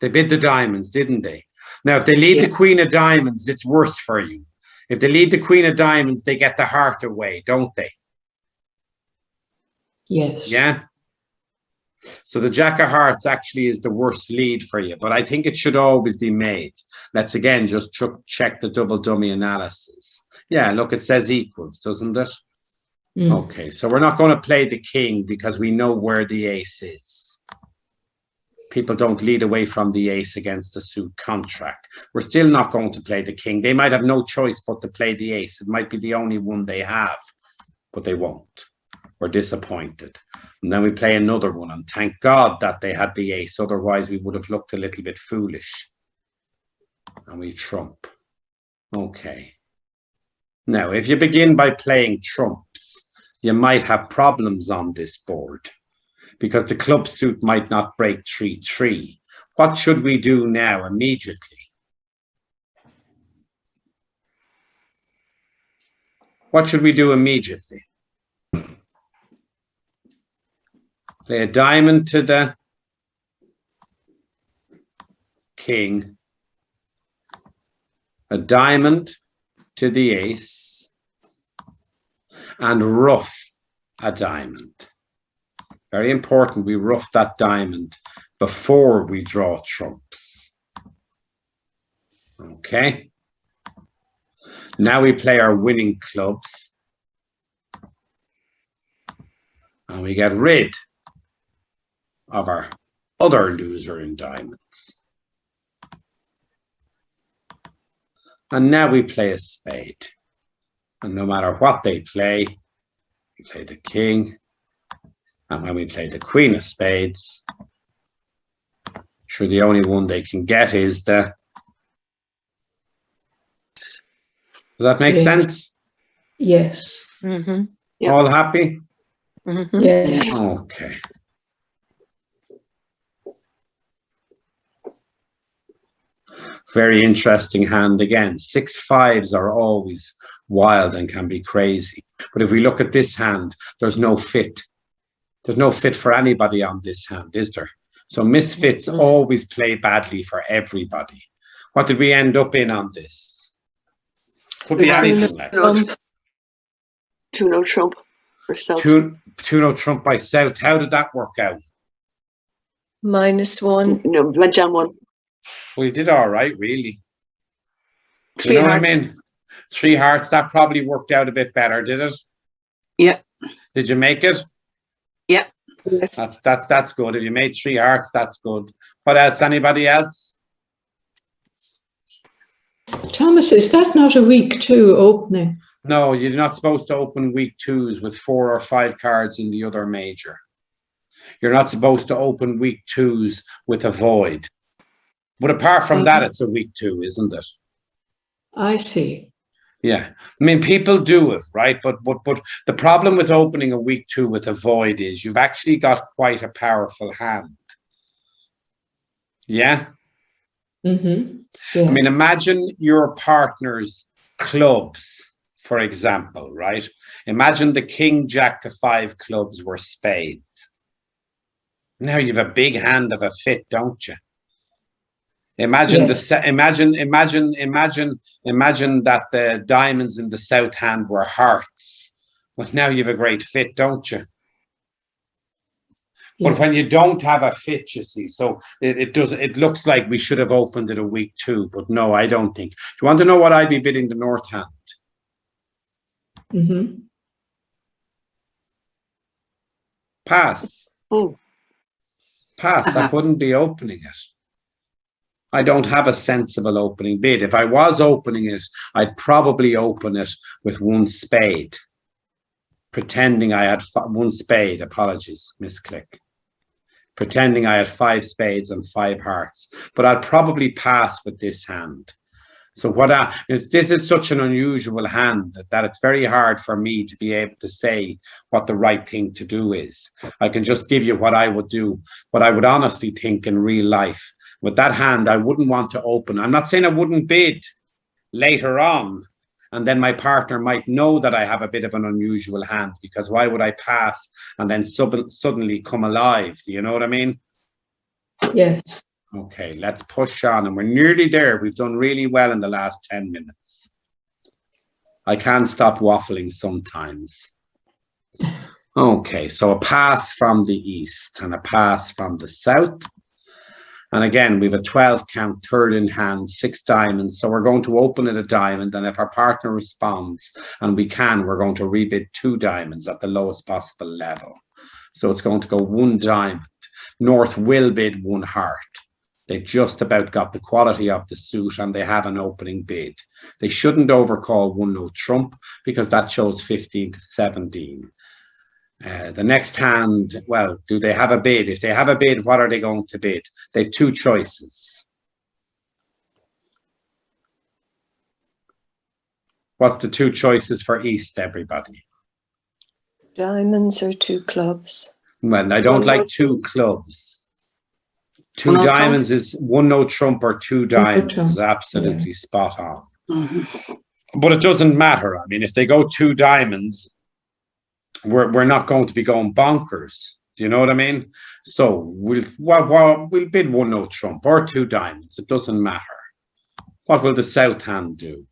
They bid the diamonds, didn't they? Now, if they lead the Queen of Diamonds, it's worse for you. If they lead the Queen of Diamonds, they get the heart away, don't they? Yes. Yeah? So the Jack of Hearts actually is the worst lead for you, but I think it should always be made. Let's again just check the double dummy analysis. Yeah, look, it says equals, doesn't it? Okay, so we're not going to play the king because we know where the ace is. People don't lead away from the ace against a suit contract. We're still not going to play the king. They might have no choice but to play the ace. It might be the only one they have, but they won't. We're disappointed. And then we play another one, and thank God that they had the ace. Otherwise, we would have looked a little bit foolish. And we trump. Okay. Now, if you begin by playing trumps, you might have problems on this board because the club suit might not break 3-3. What should we do now immediately? What should we do immediately? Play a diamond to the king, a diamond to the ace, and ruff a diamond. Very important, we ruff that diamond before we draw trumps. Okay. Now we play our winning clubs. And we get rid of our other loser in diamonds. And now we play a spade. And no matter what they play, we play the king. And when we play the queen of spades, sure, the only one they can get is the... Does that make sense? Yes. Mm-hmm. Yeah. All happy? Mm-hmm. Yes. Okay. Very interesting hand again. 6-5s are always wild and can be crazy. But if we look at this hand, there's no fit. There's no fit for anybody on this hand, is there? So misfits always play badly for everybody. What did we end up in on this? Could be anything like Two-no trump for South. two-no trump by South. How did that work out? -1. No, went down one. We did all right, really. Three You know hearts. what I mean? 3 hearts, that probably worked out a bit better, did it? Yeah. Did you make it? Yeah. That's good. If you made 3 hearts, that's good. What else? Anybody else? Thomas, is that not a week 2 opening? No, you're not supposed to open week 2s with 4 or 5 cards in the other major. You're not supposed to open week 2s with a void. But apart from that, it's a week 2, isn't it? I see. Yeah, I mean, people do it, right? But the problem with opening a week 2 with a void is you've actually got quite a powerful hand. Yeah? Mm-hmm. I Yeah. mean, imagine your partner's clubs, for example, right? Imagine the king, jack to 5 clubs were spades. Now you have a big hand of a fit, don't you? Imagine Yes. imagine that the diamonds in the south hand were hearts. Well, now you have a great fit, don't you? But Yeah. when you don't have a fit, you see, so it looks like we should have opened it a week 2, but no, I don't think. Do you want to know what I'd be bidding the north hand? Mm-hmm. Pass. Oh, Pass. I wouldn't be opening it. I don't have a sensible opening bid. If I was opening it, I'd probably open it with 1 spade, pretending I had 1 spade. Apologies, misclick. Pretending I had 5 spades and 5 hearts, but I'd probably pass with this hand. So this is such an unusual hand that it's very hard for me to be able to say what the right thing to do is. I can just give you what I would do, what I would honestly think in real life. With that hand, I wouldn't want to open. I'm not saying I wouldn't bid later on, and then my partner might know that I have a bit of an unusual hand, because why would I pass and then suddenly come alive? Do you know what I mean? Yes. Okay, let's push on, and we're nearly there. We've done really well in the last 10 minutes. I can't stop waffling sometimes. Okay, so a pass from the east and a pass from the south. And again, we have a 12 count, third in hand, 6 diamonds. So we're going to open it a diamond, and if our partner responds, and we can, we're going to rebid 2 diamonds at the lowest possible level. So it's going to go 1 diamond. North will bid 1 heart. They've just about got the quality of the suit, and they have an opening bid. They shouldn't overcall 1-no trump, because that shows 15 to 17. The next hand, well, do they have a bid? If they have a bid, what are they going to bid? They have 2 choices. What's the 2 choices for East, everybody? Diamonds or 2 clubs? Well, I don't like 2 clubs. 2 1-no diamonds is 1-no trump or 2 diamonds. trump. Absolutely spot on. Mhm. But it doesn't matter. I mean, if they go 2 diamonds, we're not going to be going bonkers. Do you know what I mean? So we'll bid 1-no trump or 2 diamonds. It doesn't matter. What will the south hand do?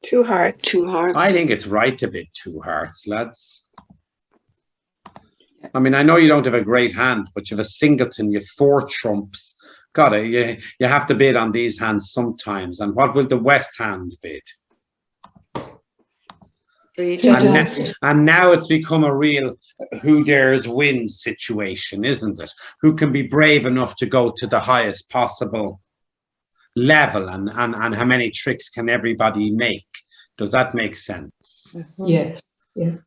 2 hearts. 2 hearts. I think it's right to bid 2 hearts, lads. I mean, I know you don't have a great hand, but you have a singleton, you have 4 trumps. God, you have to bid on these hands sometimes. And what will the west hand bid? 3 Three diamonds. diamonds. And now it's become a real who dares win situation, isn't it? Who can be brave enough to go to the highest possible level, and how many tricks can everybody make? Does that make sense? Yes.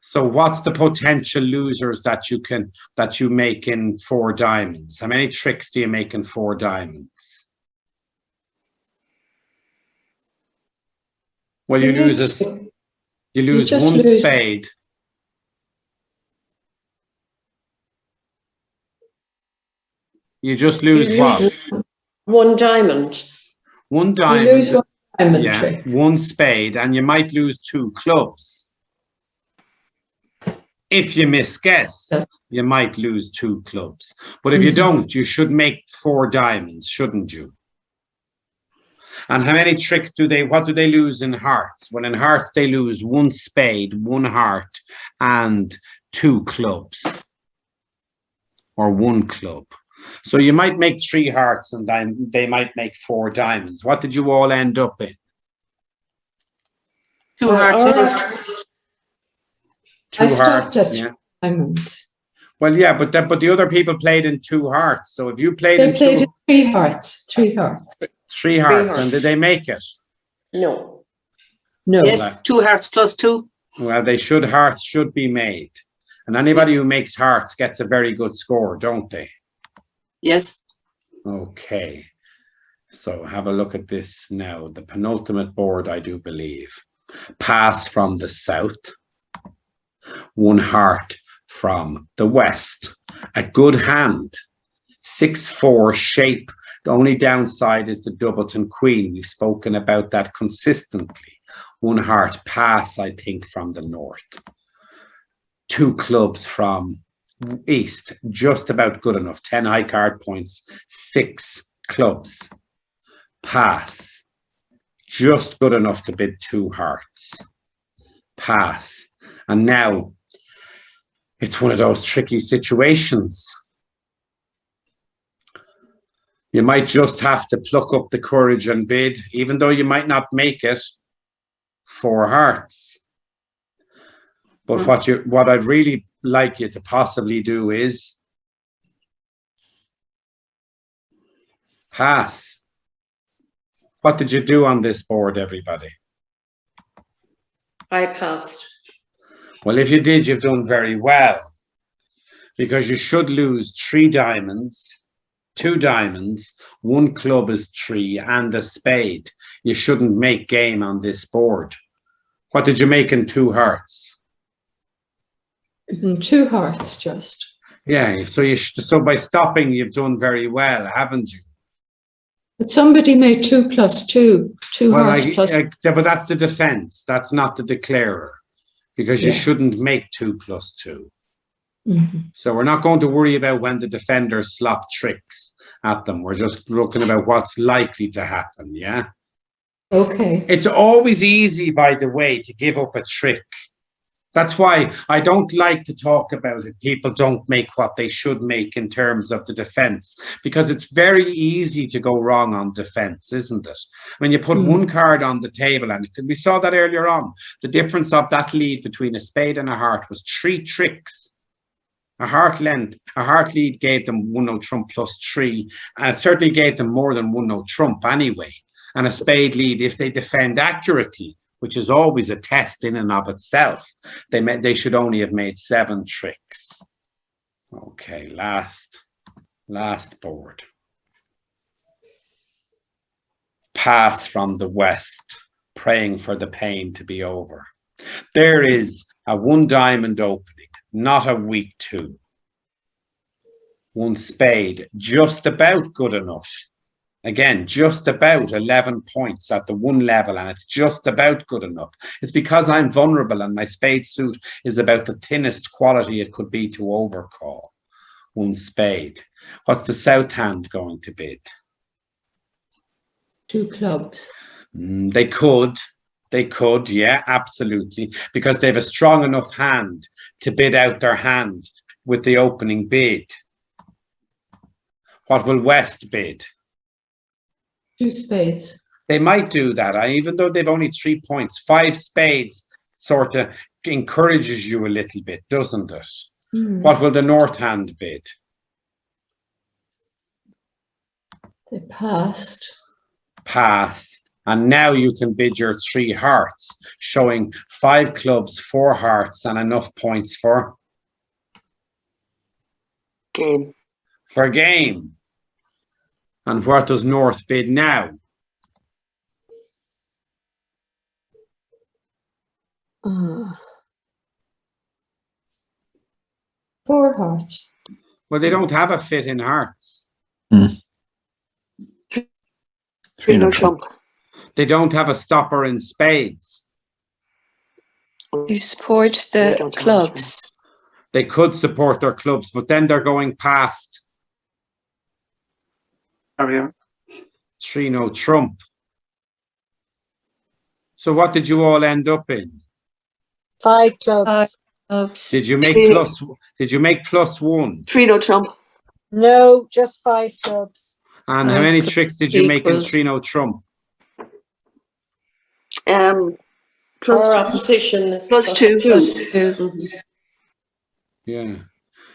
So what's the potential losers that you make in 4 diamonds? How many tricks do you make in 4 diamonds? Well, you lose just one lose- spade. You just lose You what? lose one diamond. One You diamond. lose one diamond Yeah, trick. one spade, and you might lose 2 clubs. If you misguess, Yes. you might lose 2 clubs. But if you Mhm. don't, you should make 4 diamonds, shouldn't you? And how many tricks what do they lose in hearts? Well, in hearts, they lose 1 spade, 1 heart, and 2 clubs. Or 1 club. So you might make 3 hearts and then they might make 4 diamonds. What did you all end up in? 2 Well, hearts. all plus- right. 2 I stopped hearts, at yeah. diamonds. Well, yeah, but the other people played in 2 hearts. So if you played They in played 2, in 3 hearts. 3 hearts. 3 hearts, and hearts. did they make it? No. No. Yes, 2 hearts plus 2. Well, hearts should be made. And anybody who makes hearts gets a very good score, don't they? Yes. Okay. So have a look at this now. The penultimate board, I do believe. Pass from the south. 1 heart from the west. A good hand. 6-4 shape. The only downside is the doubleton queen. We've spoken about that consistently. 1 heart pass, I think, from the north. 2 clubs from east, just about good enough. 10 high card points, 6 clubs. Pass. Just good enough to bid 2 hearts. Pass. And now it's one of those tricky situations. You might just have to pluck up the courage and bid, even though you might not make it, 4 hearts. But what I'd really like you to possibly do is pass. What did you do on this board, everybody? I passed. Well, if you did, you've done very well, because you should lose 3 diamonds, 2 diamonds, 1 club is 3, and a spade. You shouldn't make game on this board. What did you make in 2 hearts? 2 hearts just. Yeah, so by stopping, you've done very well, haven't you? But somebody made 2 plus 2. 2 hearts plus. But that's the defense. That's not the declarer, because you Yeah. shouldn't make 2 plus 2. Mhm. So we're not going to worry about when the defenders slop tricks at them. We're just looking about what's likely to happen. Yeah. Okay. It's always easy, by the way, to give up a trick. That's why I don't like to talk about it. People don't make what they should make in terms of the defense, because it's very easy to go wrong on defense, isn't it? When you put 1 card on the table, and we saw that earlier on, the difference of that lead between a spade and a heart was 3 tricks. A heart lead gave them 1-0 trump plus 3, and it certainly gave them more than 1-0 trump anyway. And a spade lead, if they defend accurately, which is always a test in and of itself, they should only have made 7 tricks. Okay, last board. Pass from the west, praying for the pain to be over. There is a 1 diamond opening, not a weak 2. 1 spade, just about good enough. Again, just about 11 points at the 1 level, and it's just about good enough. It's because I'm vulnerable and my spade suit is about the thinnest quality it could be to overcall. 1 spade. What's the south hand going to bid? 2 clubs. They could, yeah, absolutely, because they have a strong enough hand to bid out their hand with the opening bid. What will West bid? 2 spades. They might do that, even though they've only 3 points. 5 spades sort of encourages you a little bit, doesn't it? What will the north hand bid? They passed. Pass. And now you can bid your 3 hearts, showing 5 clubs, 4 hearts, and enough points for Game. for game. And what does North bid now? Four hearts. Well, they don't have a fit in hearts. Three no trump. They don't have a stopper in spades. You support They the don't have clubs. They could support their clubs, but then they're going past three no trump. So what did you all end up in? 5 clubs. Clubs. Did you make Three. +1? Three no trump. No, just 5 clubs. And how Five many plus tricks did you make in equals- three no trump? Plus Or opposition. plus two. Two. Yeah.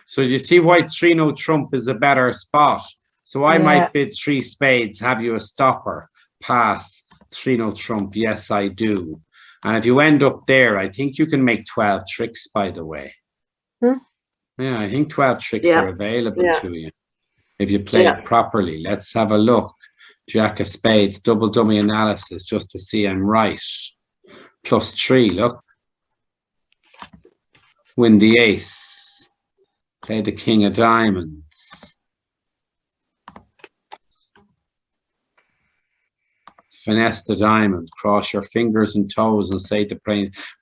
So you see why three no trump is a better spot. So I Yeah. might bid 3 spades, have you a stopper, pass, three no trump. Yes, I do. And if you end up there, I think you can make 12 tricks, by the way. Hmm. Yeah, I think 12 tricks Yeah. are available Yeah. to you if you play Yeah. it properly. Let's have a look. Jack of spades, double dummy analysis, just to see I'm right. +3, look. Win the ace. Play the king of diamonds. Finesse the diamond. Cross your fingers and toes and say to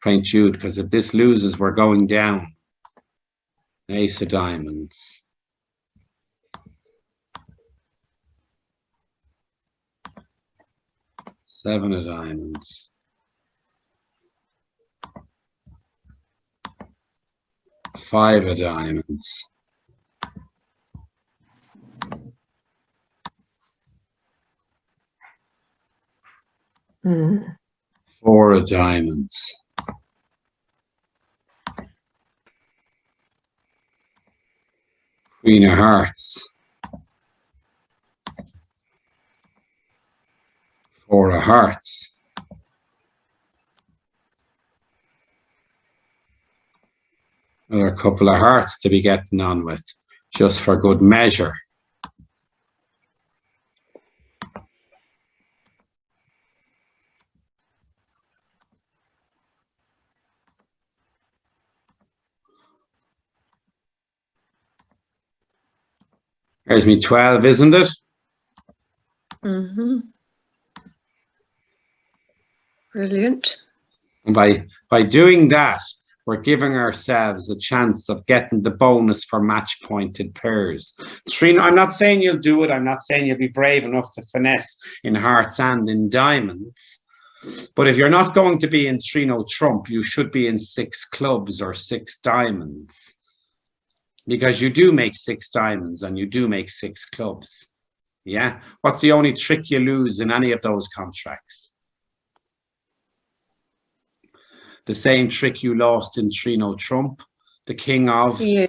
Prince Jude, because if this loses, we're going down. Ace of diamonds. Seven of diamonds. Five of diamonds. Mm. Four of diamonds. Queen of hearts. Four of hearts. Another couple of hearts to be getting on with, just for good measure. There's me 12, isn't it? Mhm. Brilliant. And by doing that, we're giving ourselves a chance of getting the bonus for match pointed pairs. I'm not saying you'll do it. I'm not saying you'll be brave enough to finesse in hearts and in diamonds. But if you're not going to be in three no trump, you should be in 6 clubs or 6 diamonds. Because you do make 6 diamonds and you do make 6 clubs. Yeah. What's the only trick you lose in any of those contracts? The same trick you lost in three no trump, the king of Yeah.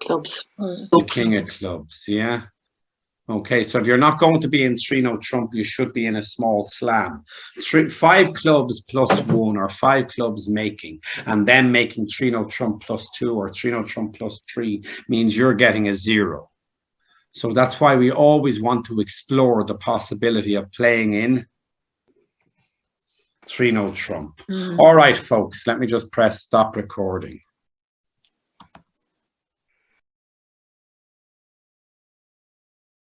Clubs. the king of clubs. Yeah. Okay, so if you're not going to be in three no trump, you should be in a small slam. 5 clubs +1 or 5 clubs making, and then making three no trump +2 or three no trump +3 means you're getting a 0. So that's why we always want to explore the possibility of playing in three no trump. Mm. All right, folks, let me just press stop recording.